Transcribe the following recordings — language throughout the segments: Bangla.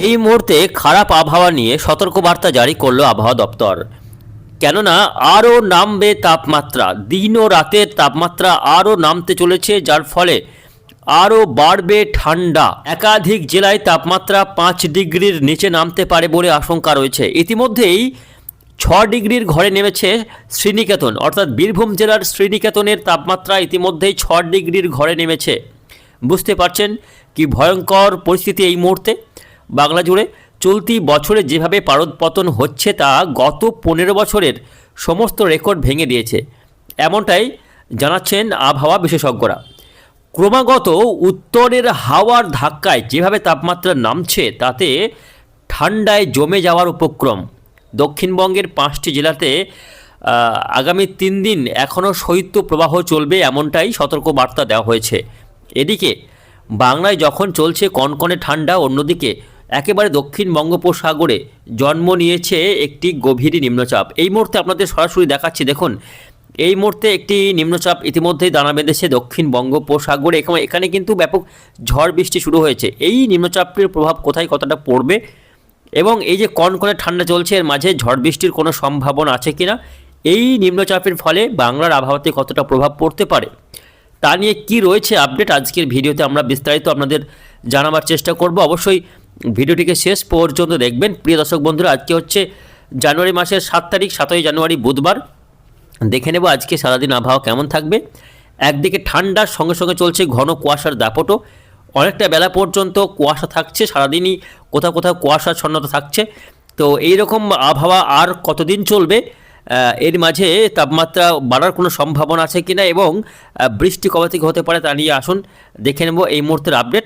এই মুহূর্তে খারাপ আবহাওয়া নিয়ে সতর্কবার্তা জারি করলো আবহাওয়া দপ্তর। কেননা আরও নামবে তাপমাত্রা, দিন ও রাতের তাপমাত্রা আরও নামতে চলেছে, যার ফলে আরও বাড়বে ঠান্ডা। একাধিক জেলায় তাপমাত্রা 5 ডিগ্রির নিচে নামতে পারে বলে আশঙ্কা রয়েছে। ইতিমধ্যেই 6 ডিগ্রির ঘরে নেমেছে শ্রীনিকেতন, অর্থাৎ বীরভূম জেলার শ্রীনিকেতনের তাপমাত্রা ইতিমধ্যেই 6 ডিগ্রির ঘরে নেমেছে। বুঝতে পারছেন কি ভয়ঙ্কর পরিস্থিতি এই মুহূর্তে। বাংলা জুড়ে চলতি বছরে যেভাবে পারদপতন হচ্ছে তা গত 15 বছরের সমস্ত রেকর্ড ভেঙে দিয়েছে, এমনটাই জানাচ্ছেন আবহাওয়া বিশেষজ্ঞরা। ক্রমাগত উত্তরের হাওয়ার ধাক্কায় যেভাবে তাপমাত্রা নামছে তাতে ঠান্ডায় জমে যাওয়ার উপক্রম। দক্ষিণবঙ্গের 5টি জেলাতে আগামী 3 দিন এখনও শৈত্য প্রবাহ চলবে, এমনটাই সতর্কবার্তা দেওয়া হয়েছে। এদিকে বাংলায় যখন চলছে কনকনে ঠান্ডা, অন্যদিকে একেবারে দক্ষিণ বঙ্গোপসাগরে জন্ম নিয়েছে একটি গভীর নিম্নচাপ। এই মুহূর্তে আপনাদের সরাসরি দেখাচ্ছি, দেখুন এই মুহূর্তে একটি নিম্নচাপ ইতিমধ্যেই দানা বেঁধেছে দক্ষিণ বঙ্গোপসাগরে। এখানে কিন্তু ব্যাপক ঝড় বৃষ্টি শুরু হয়েছে। এই নিম্নচাপটির প্রভাব কোথায় কতটা পড়বে এবং এই যে কনকনে ঠান্ডা চলছে এর মাঝে ঝড় বৃষ্টির কোনো সম্ভাবনা আছে কিনা, এই নিম্নচাপের ফলে বাংলার আবহাওয়াতে কতটা প্রভাব পড়তে পারে তা নিয়ে কি রয়েছে আপডেট, আজকের ভিডিওতে আমরা বিস্তারিত আপনাদের জানাবার চেষ্টা করব। অবশ্যই ভিডিওটিকে শেষ পর্যন্ত দেখবেন। প্রিয় দর্শক বন্ধুরা, আজকে হচ্ছে জানুয়ারি মাসের 7 তারিখ, 7ই জানুয়ারি বুধবার। দেখে নেব আজকে সারাদিন আবহাওয়া কেমন থাকবে। একদিকে ঠান্ডার সঙ্গে সঙ্গে চলছে ঘন কুয়াশার দাপটও, অনেকটা বেলা পর্যন্ত কুয়াশা থাকছে, সারাদিনই কোথাও কোথাও কুয়াশাচ্ছন্নতা থাকছে। তো এই রকম আবহাওয়া আর কতদিন চলবে, এর মাঝে তাপমাত্রা বাড়ার কোনো সম্ভাবনা আছে কিনা এবং বৃষ্টি কবে থেকে হতে পারে তা নিয়ে আসুন দেখে নেব এই মুহূর্তের আপডেট।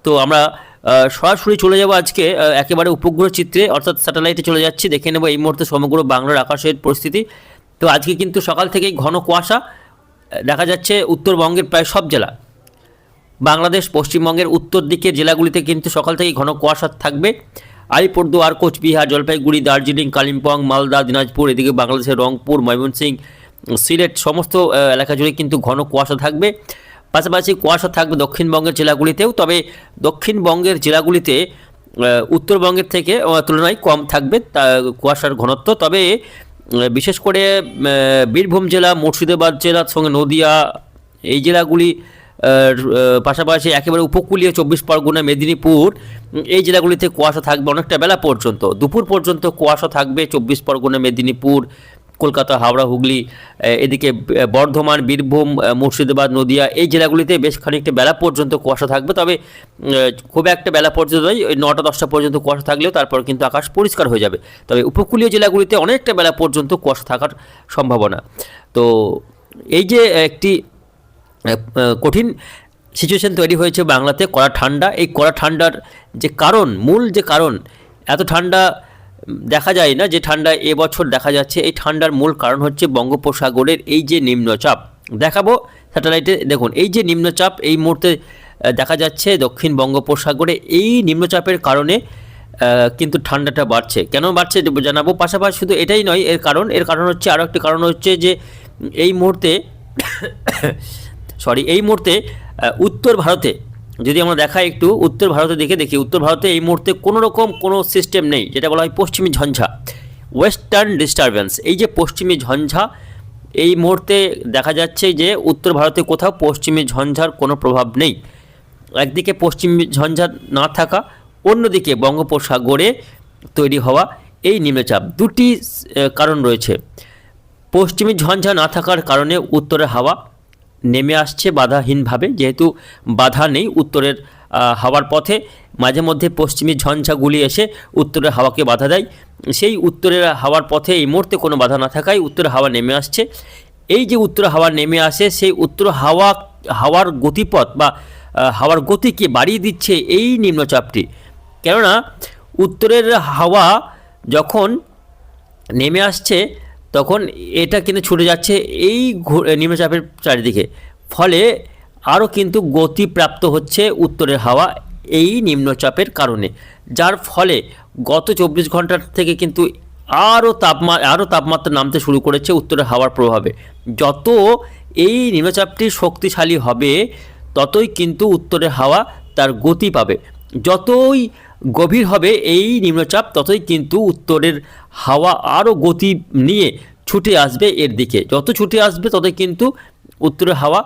তো আমরা সরাসরি চলে যাব আজকে একেবারে উপগ্রহ চিত্রে, অর্থাৎ স্যাটেলাইটে চলে যাচ্ছি। দেখে নেব এই মুহূর্তে সমগ্র বাংলার আকাশের পরিস্থিতি। তো আজকে কিন্তু সকাল থেকেই ঘন কুয়াশা দেখা যাচ্ছে উত্তরবঙ্গের প্রায় সব জেলা। বাংলাদেশ পশ্চিমবঙ্গের উত্তর দিকের জেলাগুলিতে কিন্তু সকাল থেকেই ঘন কুয়াশা থাকবে। আলিপুরদুয়ার, কোচবিহার, জলপাইগুড়ি, দার্জিলিং, কালিম্পং, মালদা, দিনাজপুর, এদিকে বাংলাদেশের রংপুর, ময়মনসিংহ, সিলেট সমস্ত এলাকা জুড়ে কিন্তু ঘন কুয়াশা থাকবে। পাশাপাশি কুয়াশা থাকবে দক্ষিণবঙ্গের জেলাগুলিতেও, তবে দক্ষিণবঙ্গের জেলাগুলিতে উত্তরবঙ্গের থেকে তুলনায় কম থাকবে কুয়াশার ঘনত্ব। তবে বিশেষ করে বীরভূম জেলা, মুর্শিদাবাদ জেলার সঙ্গে নদিয়া, এই জেলাগুলি পাশাপাশি একেবারে উপকূলীয় 24 পরগনা, মেদিনীপুর, এই জেলাগুলিতে কুয়াশা থাকবে অনেকটা বেলা পর্যন্ত। দুপুর পর্যন্ত কুয়াশা থাকবে 24 পরগনা, মেদিনীপুর, কলকাতা, হাওড়া, হুগলি, এদিকে বর্ধমান, বীরভূম, মুর্শিদাবাদ, নদিয়া, এই জেলাগুলিতে বেশ খানিকটা বেলা পর্যন্ত কুয়াশা থাকবে। তবে খুব একটা বেলা পর্যন্ত নয়, ওই 9টা-10টা পর্যন্ত কুয়াশা থাকলেও তারপর কিন্তু আকাশ পরিষ্কার হয়ে যাবে। তবে উপকূলীয় জেলাগুলিতে অনেকটা বেলা পর্যন্ত কুয়াশা থাকার সম্ভাবনা। তো এই যে একটি কঠিন সিচুয়েশন তৈরি হয়েছে বাংলাতে, কড়া ঠান্ডা, এই কড়া ঠান্ডার যে কারণ, মূল যে কারণ, এত ঠান্ডা দেখা যায় না যে ঠান্ডা এবছর দেখা যাচ্ছে, এই ঠান্ডার মূল কারণ হচ্ছে বঙ্গোপসাগরের এই যে নিম্নচাপ। দেখাবো স্যাটেলাইটে, দেখুন এই যে নিম্নচাপ এই মুহূর্তে দেখা যাচ্ছে দক্ষিণ বঙ্গোপসাগরে। এই নিম্নচাপের কারণে কিন্তু ঠান্ডাটা বাড়ছে। কেন বাড়ছে জানাবো। পাশাপাশি শুধু এটাই নয়, এর কারণ হচ্ছে আরও একটি কারণ হচ্ছে যে এই মুহূর্তে এই মুহূর্তে উত্তর ভারতে যদি আমরা দেখাই, একটু উত্তর ভারতের দিকে দেখি, উত্তর ভারতে এই মুহূর্তে কোনো রকম কোনো সিস্টেম নেই, যেটা বলা হয় পশ্চিমী ঝঞ্ঝা, ওয়েস্টার্ন ডিস্টারবেন্স। এই যে পশ্চিমী ঝঞ্ঝা, এই মুহূর্তে দেখা যাচ্ছে যে উত্তর ভারতে কোথাও পশ্চিমী ঝঞ্ঝার কোনো প্রভাব নেই। একদিকে পশ্চিমী ঝঞ্ঝা না থাকা, অন্যদিকে বঙ্গোপসাগরে তৈরি হওয়া এই নিম্নচাপ, দুটি কারণ রয়েছে। পশ্চিমী ঝঞ্ঝা না থাকার কারণে উত্তরের হাওয়া নেমে আসছে বাধাহীনভাবে, যেহেতু বাধা নেই উত্তরের হাওয়ার পথে, মাঝে মধ্যে পশ্চিমী ঝঞ্ঝাগুলি এসে উত্তরের হাওয়াকে বাধা দেয়। সেই উত্তরের হাওয়ার পথে এই মুহূর্তে কোনো বাধা না থাকায় উত্তরের হাওয়া নেমে আসছে। এই যে উত্তর হাওয়া নেমে আসে, সেই উত্তর হাওয়ার গতিপথ বা হাওয়ার গতিকে বাড়িয়ে দিচ্ছে এই নিম্নচাপটি। কেননা উত্তরের হাওয়া যখন নেমে আসছে তখন এটা কিন্তু ছুটে যাচ্ছে এই নিম্নচাপের চারিদিকে, ফলে আরও কিন্তু গতিপ্রাপ্ত হচ্ছে উত্তরের হাওয়া এই নিম্নচাপের কারণে, যার ফলে গত 24 ঘন্টার থেকে কিন্তু আরও তাপমাত্রা নামতে শুরু করেছে উত্তরের হাওয়ার প্রভাবে। যত এই নিম্নচাপটি শক্তিশালী হবে ততই কিন্তু উত্তরের হাওয়া তার গতি পাবে। যতই গভীর হবে এই নিম্নচাপ ততই কিন্তু উত্তরের হাওয়া আরও গতি নিয়ে ছুটে আসবে এর দিকে। যত ছুটে আসবে ততই কিন্তু উত্তরের হাওয়া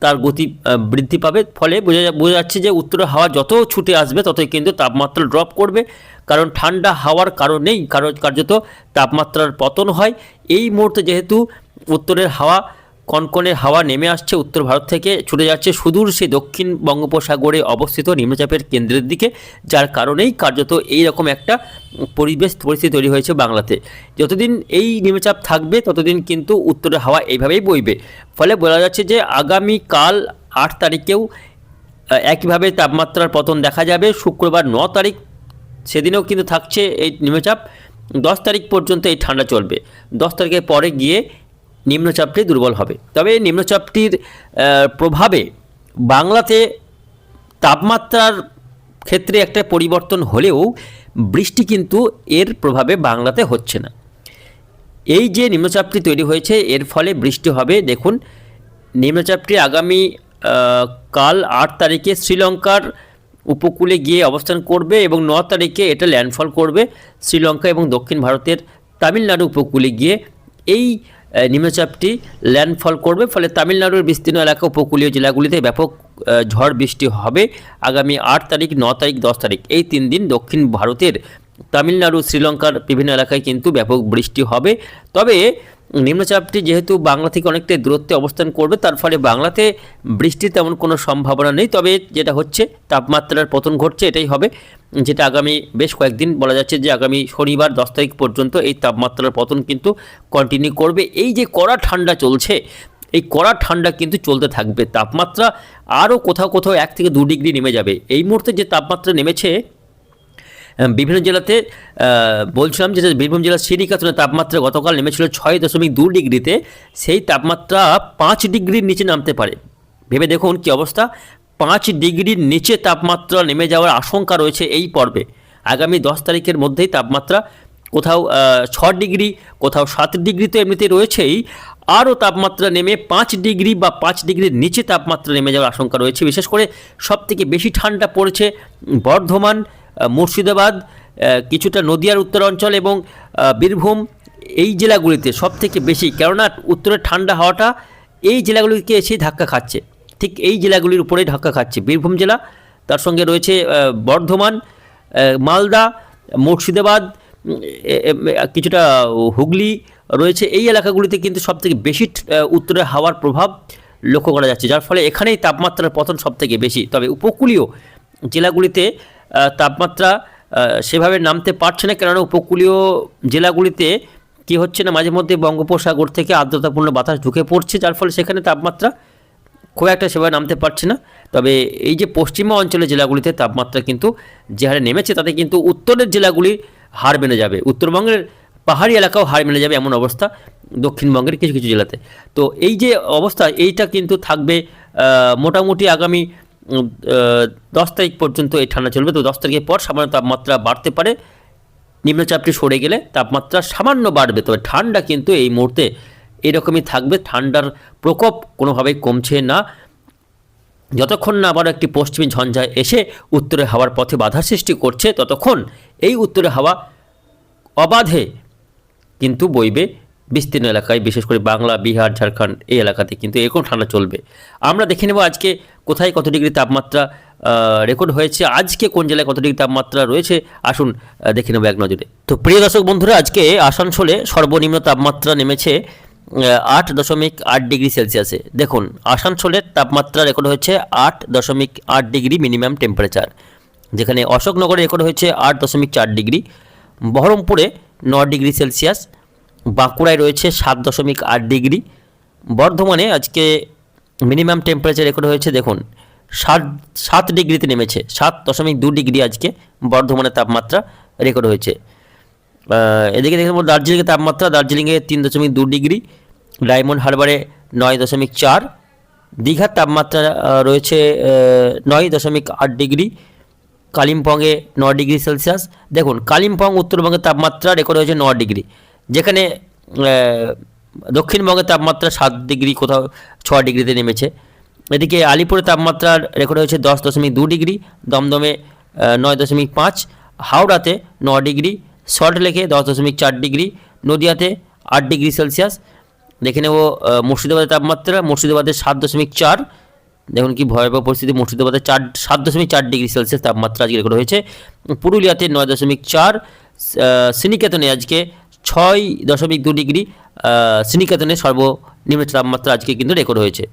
তার গতি বৃদ্ধি পাবে। ফলে বোঝা যাচ্ছে যে উত্তরের হাওয়া যত ছুটে আসবে ততই কিন্তু তাপমাত্রা ড্রপ করবে, কারণ ঠান্ডা হাওয়ার কারণেই কার্যত তাপমাত্রার পতন হয়। এই মুহূর্তে যেহেতু উত্তরের হাওয়া কনকনে হাওয়া নেমে আসছে উত্তর ভারত থেকে, ছুটে যাচ্ছে সুদূর সেই দক্ষিণ বঙ্গোপসাগরে অবস্থিত নিম্নচাপের কেন্দ্রের দিকে, যার কারণেই কার্যত এই রকম একটা পরিস্থিতি তৈরি হয়েছে বাংলাতে। যতদিন এই নিম্নচাপ থাকবে ততদিন কিন্তু উত্তরের হাওয়া এইভাবেই বইবে। ফলে বলা যাচ্ছে যে আগামীকাল 8 তারিখেও একইভাবে তাপমাত্রার পতন দেখা যাবে। শুক্রবার 9 তারিখ সেদিনেও কিন্তু থাকছে এই নিম্নচাপ। 10 তারিখ পর্যন্ত এই ঠান্ডা চলবে। 10 তারিখের পরে গিয়ে নিম্নচাপটি দুর্বল হবে। তবে নিম্নচাপটির প্রভাবে বাংলাতে তাপমাত্রার ক্ষেত্রে একটা পরিবর্তন হলেও বৃষ্টি কিন্তু এর প্রভাবে বাংলাতে হচ্ছে না। এই যে নিম্নচাপটি তৈরি হয়েছে এর ফলে বৃষ্টি হবে। দেখুন, নিম্নচাপটি আগামী কাল 8 তারিখে শ্রীলঙ্কার উপকূলে গিয়ে অবস্থান করবে এবং 9 তারিখে এটা ল্যান্ডফল করবে শ্রীলঙ্কা এবং দক্ষিণ ভারতের তামিলনাড়ু উপকূলে গিয়ে এই নিম্নচাপটি ল্যান্ডফল করবে। ফলে তামিলনাড়ুর বিস্তীর্ণ এলাকা উপকূলীয় জেলাগুলিতে ব্যাপক ঝড় বৃষ্টি হবে আগামী 8 তারিখ, 9 তারিখ, 10 তারিখ। এই 3 দিন দক্ষিণ ভারতের তামিলনাড়ু, শ্রীলঙ্কার বিভিন্ন এলাকায় কিন্তু ব্যাপক বৃষ্টি হবে। তবে নিম্নচাপটি যেহেতু বাংলা থেকে অনেকটাই দূরত্বে অবস্থান করবে, তার ফলে বাংলাতে বৃষ্টির তেমন কোনো সম্ভাবনা নেই। তবে যেটা হচ্ছে তাপমাত্রার পতন ঘটছে এটাই হবে, যেটা আগামী বেশ কয়েকদিন বলা যাচ্ছে যে আগামী শনিবার 10 তারিখ পর্যন্ত এই তাপমাত্রার পতন কিন্তু কন্টিনিউ করবে। এই যে কড়া ঠান্ডা চলছে, এই কড়া ঠান্ডা কিন্তু চলতে থাকবে। তাপমাত্রা আরও কোথাও কোথাও 1 থেকে 2 ডিগ্রি নেমে যাবে। এই মুহূর্তে যে তাপমাত্রা নেমেছে বিভিন্ন জেলাতে, বলছিলাম যে বীরভূম জেলার শ্রীনিকেতনে তাপমাত্রা গতকাল নেমেছিল 6.2 ডিগ্রিতে, সেই তাপমাত্রা 5 ডিগ্রির নিচে নামতে পারে। ভেবে দেখুন কী অবস্থা, 5 ডিগ্রির নিচে তাপমাত্রা নেমে যাওয়ার আশঙ্কা রয়েছে এই পর্বে। আগামী 10 তারিখের মধ্যেই তাপমাত্রা কোথাও 6 ডিগ্রি, কোথাও 7 ডিগ্রি তো এমনিতেই রয়েছেই, আরও তাপমাত্রা নেমে 5 ডিগ্রি বা 5 ডিগ্রির নিচে তাপমাত্রা নেমে যাওয়ার আশঙ্কা রয়েছে। বিশেষ করে সবথেকে বেশি ঠান্ডা পড়েছে বর্ধমান, মুর্শিদাবাদ, কিছুটা নদিয়ার উত্তরাঞ্চল এবং বীরভূম, এই জেলাগুলিতে সবথেকে বেশি। কেননা উত্তরের ঠান্ডা হাওয়াটা এই জেলাগুলিকে এসেই ধাক্কা খাচ্ছে, ঠিক এই জেলাগুলির উপরেই ধাক্কা খাচ্ছে। বীরভূম জেলা, তার সঙ্গে রয়েছে বর্ধমান, মালদা, মুর্শিদাবাদ, কিছুটা হুগলি রয়েছে। এই এলাকাগুলিতে কিন্তু সবথেকে বেশি উত্তরের হাওয়ার প্রভাব লক্ষ্য করা যাচ্ছে, যার ফলে এখানেই তাপমাত্রার পতন সবথেকে বেশি। তবে উপকূলীয় জেলাগুলিতে তাপমাত্রা সেভাবে নামতে পারছে না, কেননা উপকূলীয় জেলাগুলিতে কি হচ্ছে না, মাঝে মধ্যে বঙ্গোপসাগর থেকে আর্দ্রতাপূর্ণ বাতাস ঢুকে পড়ছে, যার ফলে সেখানে তাপমাত্রা খুব একটা সেভাবে নামতে পারছে না। তবে এই যে পশ্চিমা অঞ্চলের জেলাগুলিতে তাপমাত্রা কিন্তু যে হারে নেমেছে, তাতে কিন্তু উত্তরের জেলাগুলি হার মেনে যাবে, উত্তরবঙ্গের পাহাড়ি এলাকাও হার মেনে যাবে এমন অবস্থা দক্ষিণবঙ্গের কিছু কিছু জেলাতে। তো এই যে অবস্থা, এইটা কিন্তু থাকবে মোটামুটি আগামী 10 তারিখ পর্যন্ত এই ঠান্ডা চলবে। তো 10 তারিখের পর সামান্য তাপমাত্রা বাড়তে পারে, নিম্নচাপটি সরে গেলে তাপমাত্রা সামান্য বাড়বে। তবে ঠান্ডা কিন্তু এই মুহূর্তে এরকমই থাকবে, ঠান্ডার প্রকোপ কোনোভাবেই কমছে না। যতক্ষণ না আবার একটি পশ্চিমী ঝঞ্ঝা এসে উত্তরে হাওয়ার পথে বাধা সৃষ্টি করছে, ততক্ষণ এই উত্তরে হাওয়া অবাধে কিন্তু বইবে বিস্তীর্ণ এলাকায়, বিশেষ করে বাংলা, বিহার, ঝাড়খণ্ড এই এলাকাতে কিন্তু এরকম ঠান্ডা চলবে। আমরা দেখে নেব আজকে কোথায় কত ডিগ্রি তাপমাত্রা রেকর্ড হয়েছে, আজকে কোন জেলায় কত ডিগ্রি তাপমাত্রা রয়েছে, আসুন দেখে নেব এক নজরে। তো প্রিয় দর্শক বন্ধুরা, আজকে আসানসোলে সর্বনিম্ন তাপমাত্রা নেমেছে 8.8 ডিগ্রি সেলসিয়াসে। দেখুন, আসানসোলের তাপমাত্রা রেকর্ড হয়েছে 8.8 ডিগ্রি মিনিমাম টেম্পারেচার, যেখানে অশোকনগরে রেকর্ড হয়েছে 8.4 ডিগ্রি, বহরমপুরে 9 ডিগ্রি সেলসিয়াস, বাঁকুড়ায় রয়েছে 7.8 ডিগ্রি, বর্ধমানে আজকে মিনিমাম টেম্পারেচার রেকর্ড হয়েছে দেখুন 7 ডিগ্রিতে নেমেছে, 7.2 ডিগ্রি আজকে বর্ধমানের তাপমাত্রা রেকর্ড হয়েছে। এদিকে দেখে নেব দার্জিলিংয়ের তাপমাত্রা, দার্জিলিংয়ে 3.2 ডিগ্রি, ডায়মন্ড হারবারে 9.4, দীঘার তাপমাত্রা রয়েছে 9.8 ডিগ্রি, কালিম্পংয়ে 9 ডিগ্রি সেলসিয়াস। দেখুন, কালিম্পং উত্তরবঙ্গের তাপমাত্রা রেকর্ড হয়েছে 9 ডিগ্রি, যেখানে দক্ষিণবঙ্গের তাপমাত্রা 7 ডিগ্রি, কোথাও 6 ডিগ্রিতে নেমেছে। এদিকে আলিপুরের তাপমাত্রা রেকর্ড হয়েছে 10.2 ডিগ্রি, দমদমে 9.5, হাওড়াতে 9 ডিগ্রি, সল্টলেকে 10.4 ডিগ্রি, নদিয়াতে 8 ডিগ্রি সেলসিয়াস। দেখে নেব মুর্শিদাবাদের তাপমাত্রা, মুর্শিদাবাদের 7.4, দেখুন কি ভয়াবহ পরিস্থিতি, মুর্শিদাবাদে 7.4 ডিগ্রি সেলসিয়াস তাপমাত্রা আজকে রেকর্ড হয়েছে। পুরুলিয়াতে 9.4, শ্রীনিকেতনে আজকে 6.2 ডিগ্রি, শ্রীনিকেতনে সর্বনিম্ন তাপমাত্রা আজকে কিন্তু রেকর্ড হয়েছে।